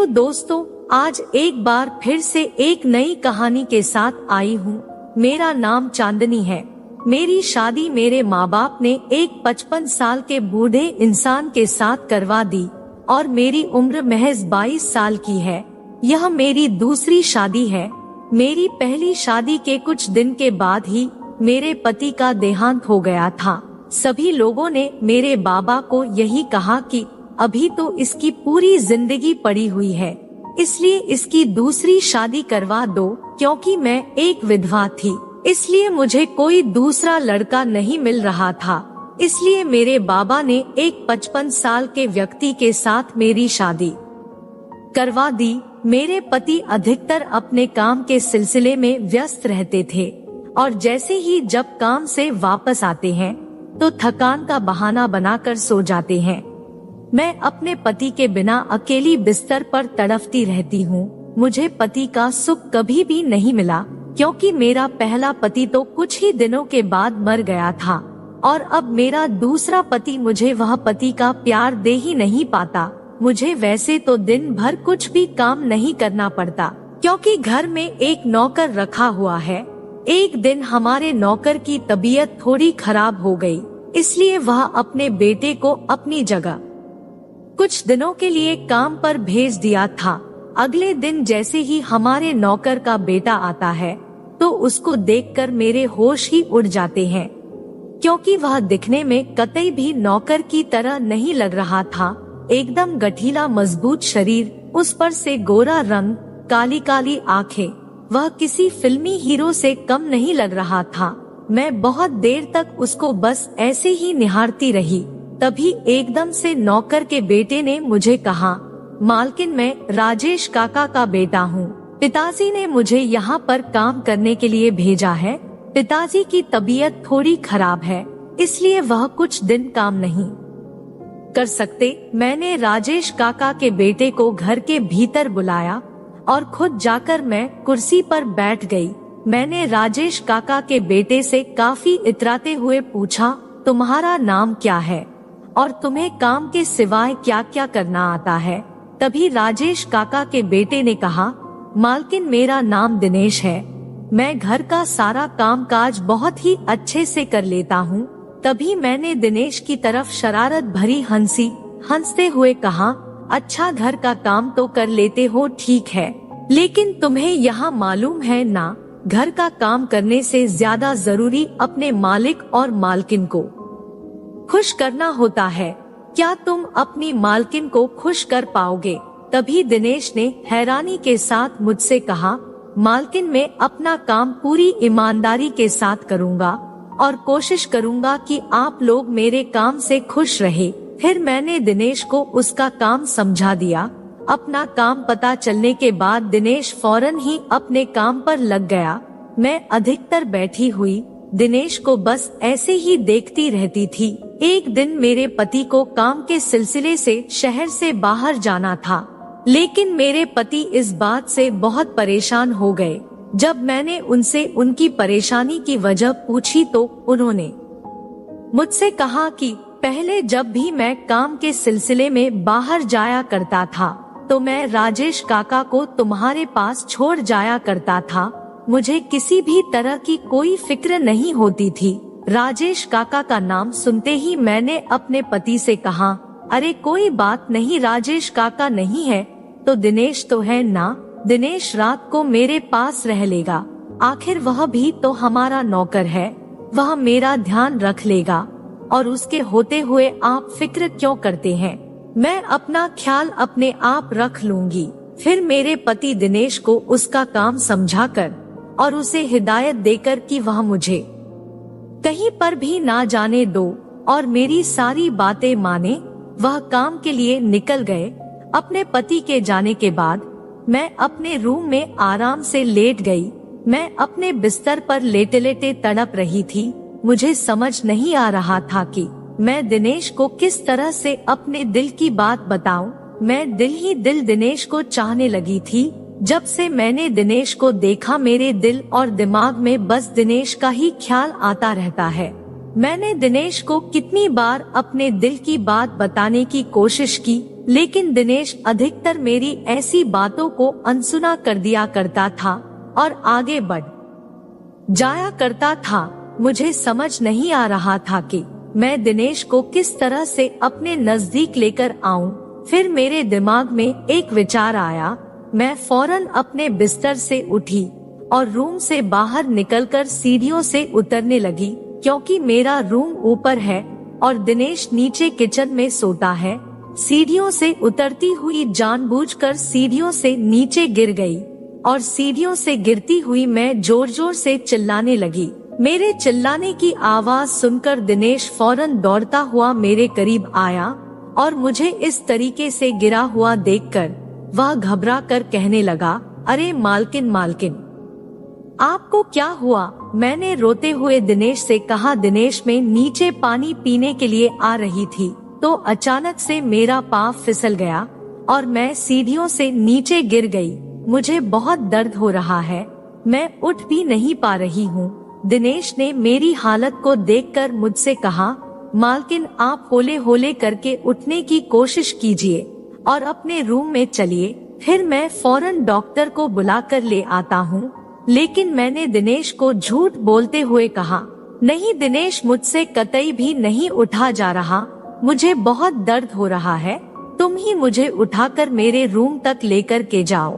दोस्तों, आज एक बार फिर से एक नई कहानी के साथ आई हूँ। मेरा नाम चांदनी है। मेरी शादी मेरे माँ बाप ने एक 55 साल के बूढ़े इंसान के साथ करवा दी और मेरी उम्र महज 22 साल की है। यह मेरी दूसरी शादी है। मेरी पहली शादी के कुछ दिन के बाद ही मेरे पति का देहांत हो गया था। सभी लोगों ने मेरे बाबा को यही कहा कि अभी तो इसकी पूरी जिंदगी पड़ी हुई है, इसलिए इसकी दूसरी शादी करवा दो। क्योंकि मैं एक विधवा थी, इसलिए मुझे कोई दूसरा लड़का नहीं मिल रहा था। इसलिए मेरे बाबा ने एक 55 साल के व्यक्ति के साथ मेरी शादी करवा दी। मेरे पति अधिकतर अपने काम के सिलसिले में व्यस्त रहते थे और जैसे ही जब काम से वापस आते हैं तो थकान का बहाना बनाकर सो जाते हैं। मैं अपने पति के बिना अकेली बिस्तर पर तड़पती रहती हूँ। मुझे पति का सुख कभी भी नहीं मिला, क्योंकि मेरा पहला पति तो कुछ ही दिनों के बाद मर गया था और अब मेरा दूसरा पति मुझे वह पति का प्यार दे ही नहीं पाता। मुझे वैसे तो दिन भर कुछ भी काम नहीं करना पड़ता, क्योंकि घर में एक नौकर रखा हुआ है। एक दिन हमारे नौकर की तबीयत थोड़ी खराब हो गई, इसलिए वह अपने बेटे को अपनी जगह कुछ दिनों के लिए काम पर भेज दिया था। अगले दिन जैसे ही हमारे नौकर का बेटा आता है तो उसको देखकर मेरे होश ही उड़ जाते हैं, क्योंकि वह दिखने में कतई भी नौकर की तरह नहीं लग रहा था। एकदम गठीला मजबूत शरीर, उस पर से गोरा रंग, काली काली आंखें, वह किसी फिल्मी हीरो से कम नहीं लग रहा था। मैं बहुत देर तक उसको बस ऐसे ही निहारती रही। तभी एकदम से नौकर के बेटे ने मुझे कहा, मालकिन, मैं राजेश काका का बेटा हूँ। पिताजी ने मुझे यहाँ पर काम करने के लिए भेजा है। पिताजी की तबीयत थोड़ी खराब है, इसलिए वह कुछ दिन काम नहीं कर सकते। मैंने राजेश काका के बेटे को घर के भीतर बुलाया और खुद जाकर मैं कुर्सी पर बैठ गई। मैंने राजेश काका के बेटे से काफी इतराते हुए पूछा, तुम्हारा नाम क्या है और तुम्हें काम के सिवाय क्या क्या करना आता है? तभी राजेश काका के बेटे ने कहा, मालकिन, मेरा नाम दिनेश है। मैं घर का सारा काम काज बहुत ही अच्छे से कर लेता हूँ। तभी मैंने दिनेश की तरफ शरारत भरी हंसते हुए कहा, अच्छा, घर का काम तो कर लेते हो, ठीक है, लेकिन तुम्हें यहाँ मालूम है ना, घर का काम करने से ज्यादा जरूरी अपने मालिक और मालकिन को खुश करना होता है। क्या तुम अपनी मालकिन को खुश कर पाओगे? तभी दिनेश ने हैरानी के साथ मुझसे कहा, मालकिन, मैं अपना काम पूरी ईमानदारी के साथ करूँगा और कोशिश करूँगा कि आप लोग मेरे काम से खुश रहे। फिर मैंने दिनेश को उसका काम समझा दिया। अपना काम पता चलने के बाद दिनेश फौरन ही अपने काम पर लग गया। मैं अधिकतर बैठी हुई दिनेश को बस ऐसे ही देखती रहती थी। एक दिन मेरे पति को काम के सिलसिले से शहर से बाहर जाना था, लेकिन मेरे पति इस बात से बहुत परेशान हो गए। जब मैंने उनसे उनकी परेशानी की वजह पूछी तो उन्होंने मुझसे कहा कि पहले जब भी मैं काम के सिलसिले में बाहर जाया करता था तो मैं राजेश काका को तुम्हारे पास छोड़ जाया करता था। मुझे किसी भी तरह की कोई फिक्र नहीं होती थी। राजेश काका का नाम सुनते ही मैंने अपने पति से कहा, अरे कोई बात नहीं, राजेश काका नहीं है तो दिनेश तो है ना। दिनेश रात को मेरे पास रह लेगा, आखिर वह भी तो हमारा नौकर है, वह मेरा ध्यान रख लेगा और उसके होते हुए आप फिक्र क्यों करते हैं? मैं अपना ख्याल अपने आप रख लूंगी। फिर मेरे पति दिनेश को उसका काम समझाकर और उसे हिदायत देकर कि वह मुझे कहीं पर भी ना जाने दो और मेरी सारी बातें माने, वह काम के लिए निकल गए। अपने पति के जाने के बाद मैं अपने रूम में आराम से लेट गई। मैं अपने बिस्तर पर लेटे लेटे तड़प रही थी। मुझे समझ नहीं आ रहा था कि मैं दिनेश को किस तरह से अपने दिल की बात बताऊं। मैं दिल ही दिल दिनेश को चाहने लगी थी। जब से मैंने दिनेश को देखा मेरे दिल और दिमाग में बस दिनेश का ही ख्याल आता रहता है। मैंने दिनेश को कितनी बार अपने दिल की बात बताने की कोशिश की, लेकिन दिनेश अधिकतर मेरी ऐसी बातों को अनसुना कर दिया करता था और आगे बढ़ जाया करता था। मुझे समझ नहीं आ रहा था कि मैं दिनेश को किस तरह से अपने नजदीक लेकर आऊं। फिर मेरे दिमाग में एक विचार आया। मैं फौरन अपने बिस्तर से उठी और रूम से बाहर निकलकर सीढ़ियों से उतरने लगी, क्योंकि मेरा रूम ऊपर है और दिनेश नीचे किचन में सोता है। सीढ़ियों से उतरती हुई जानबूझकर सीढ़ियों से नीचे गिर गई और सीढ़ियों से गिरती हुई मैं जोर जोर से चिल्लाने लगी। मेरे चिल्लाने की आवाज सुनकर दिनेश फौरन दौड़ता हुआ मेरे करीब आया और मुझे इस तरीके से गिरा हुआ देखकर वह घबरा कर कहने लगा, अरे मालकिन मालकिन, आपको क्या हुआ? मैंने रोते हुए दिनेश से कहा। दिनेश में नीचे पानी पीने के लिए आ रही थी तो अचानक से मेरा पाँव फिसल गया और मैं सीढ़ियों से नीचे गिर गई। मुझे बहुत दर्द हो रहा है, मैं उठ भी नहीं पा रही हूँ। दिनेश ने मेरी हालत को देखकर मुझसे कहा, मालकिन आप होले होले करके उठने की कोशिश कीजिए और अपने रूम में चलिए, फिर मैं फौरन डॉक्टर को बुला कर ले आता हूँ। लेकिन मैंने दिनेश को झूठ बोलते हुए कहा, नहीं दिनेश, मुझसे कतई भी नहीं उठा जा रहा, मुझे बहुत दर्द हो रहा है, तुम ही मुझे उठाकर मेरे रूम तक लेकर के जाओ,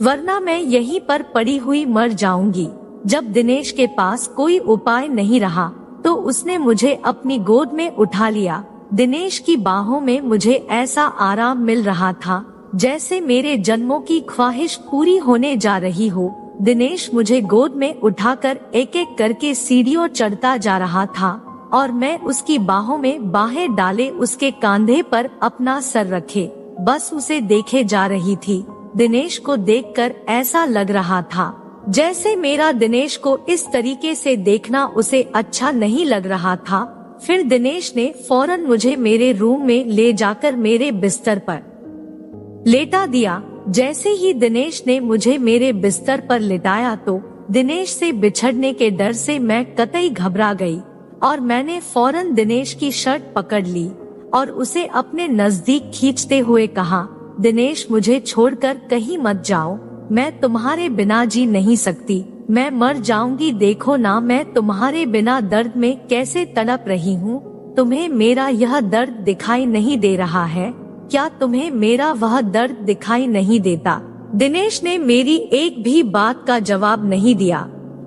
वरना मैं यहीं पर पड़ी हुई मर जाऊंगी। जब दिनेश के पास कोई उपाय नहीं रहा तो उसने मुझे अपनी गोद में उठा लिया। दिनेश की बाहों में मुझे ऐसा आराम मिल रहा था जैसे मेरे जन्मों की ख्वाहिश पूरी होने जा रही हो। दिनेश मुझे गोद में उठाकर एक एक करके सीढ़ियों चढ़ता जा रहा था और मैं उसकी बाहों में बाहें डाले उसके कंधे पर अपना सर रखे बस उसे देखे जा रही थी। दिनेश को देखकर ऐसा लग रहा था जैसे मेरा दिनेश को इस तरीके से देखना उसे अच्छा नहीं लग रहा था। फिर दिनेश ने फौरन मुझे मेरे रूम में ले जाकर मेरे बिस्तर पर लेटा दिया। जैसे ही दिनेश ने मुझे मेरे बिस्तर पर लिटाया तो दिनेश से बिछड़ने के डर से मैं कतई घबरा गई और मैंने फौरन दिनेश की शर्ट पकड़ ली और उसे अपने नजदीक खींचते हुए कहा, दिनेश मुझे छोड़कर कहीं मत जाओ, मैं तुम्हारे बिना जी नहीं सकती, मैं मर जाऊंगी। देखो ना मैं तुम्हारे बिना दर्द में कैसे तड़प रही हूँ। तुम्हें मेरा यह दर्द दिखाई नहीं दे रहा है क्या? तुम्हें मेरा वह दर्द दिखाई नहीं देता? दिनेश ने मेरी एक भी बात का जवाब नहीं दिया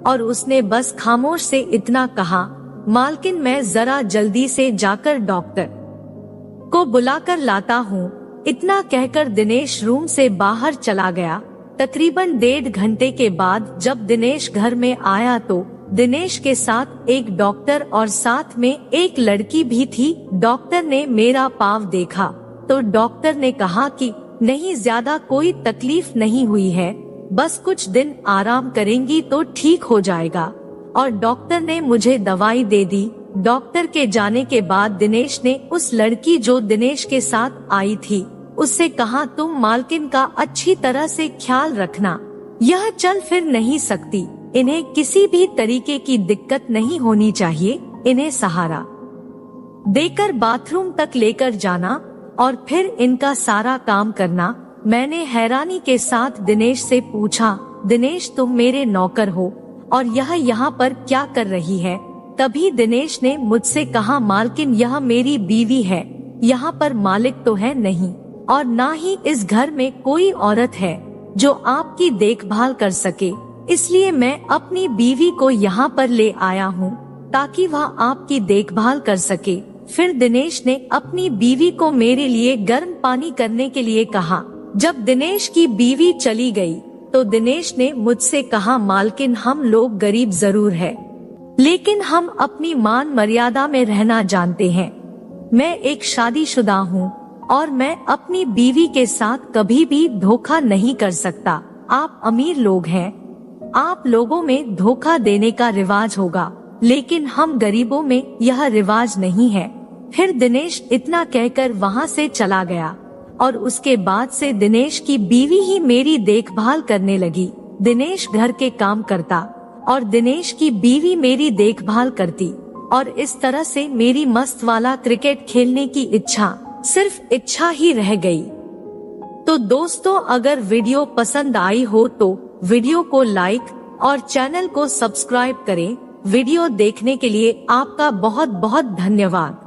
और उसने बस खामोश से इतना कहा, मालकिन मैं जरा जल्दी से जाकर डॉक्टर को बुलाकर लाता हूँ। इतना कहकर दिनेश रूम से बाहर चला गया। तकरीबन 1.5 घंटे के बाद जब दिनेश घर में आया तो दिनेश के साथ एक डॉक्टर और साथ में एक लड़की भी थी। डॉक्टर ने मेरा पाँव देखा तो डॉक्टर ने कहा कि नहीं, ज्यादा कोई तकलीफ नहीं हुई है, बस कुछ दिन आराम करेंगी तो ठीक हो जाएगा और डॉक्टर ने मुझे दवाई दे दी। डॉक्टर के जाने के बाद दिनेश ने उस लड़की जो दिनेश के साथ आई थी उससे कहा, तुम मालकिन का अच्छी तरह से ख्याल रखना, यह चल फिर नहीं सकती, इन्हें किसी भी तरीके की दिक्कत नहीं होनी चाहिए, इन्हें सहारा देकर बाथरूम तक लेकर जाना और फिर इनका सारा काम करना। मैंने हैरानी के साथ दिनेश से पूछा, दिनेश तुम मेरे नौकर हो और यह यहाँ पर क्या कर रही है? तभी दिनेश ने मुझसे कहा, मालकिन यह मेरी बीवी है, यहाँ पर मालिक तो है नहीं और ना ही इस घर में कोई औरत है जो आपकी देखभाल कर सके, इसलिए मैं अपनी बीवी को यहाँ पर ले आया हूँ ताकि वह आपकी देखभाल कर सके। फिर दिनेश ने अपनी बीवी को मेरे लिए गर्म पानी करने के लिए कहा। जब दिनेश की बीवी चली गई तो दिनेश ने मुझसे कहा, मालकिन हम लोग गरीब जरूर है लेकिन हम अपनी मान मर्यादा में रहना जानते हैं। मैं एक शादीशुदा हूँ और मैं अपनी बीवी के साथ कभी भी धोखा नहीं कर सकता। आप अमीर लोग हैं, आप लोगों में धोखा देने का रिवाज होगा, लेकिन हम गरीबों में यह रिवाज नहीं है। फिर दिनेश इतना कहकर वहाँ से चला गया और उसके बाद से दिनेश की बीवी ही मेरी देखभाल करने लगी। दिनेश घर के काम करता और दिनेश की बीवी मेरी देखभाल करती और इस तरह से मेरी मस्त वाला क्रिकेट खेलने की इच्छा सिर्फ इच्छा ही रह गई। तो दोस्तों, अगर वीडियो पसंद आई हो तो वीडियो को लाइक और चैनल को सब्सक्राइब करें। वीडियो देखने के लिए आपका बहुत बहुत धन्यवाद।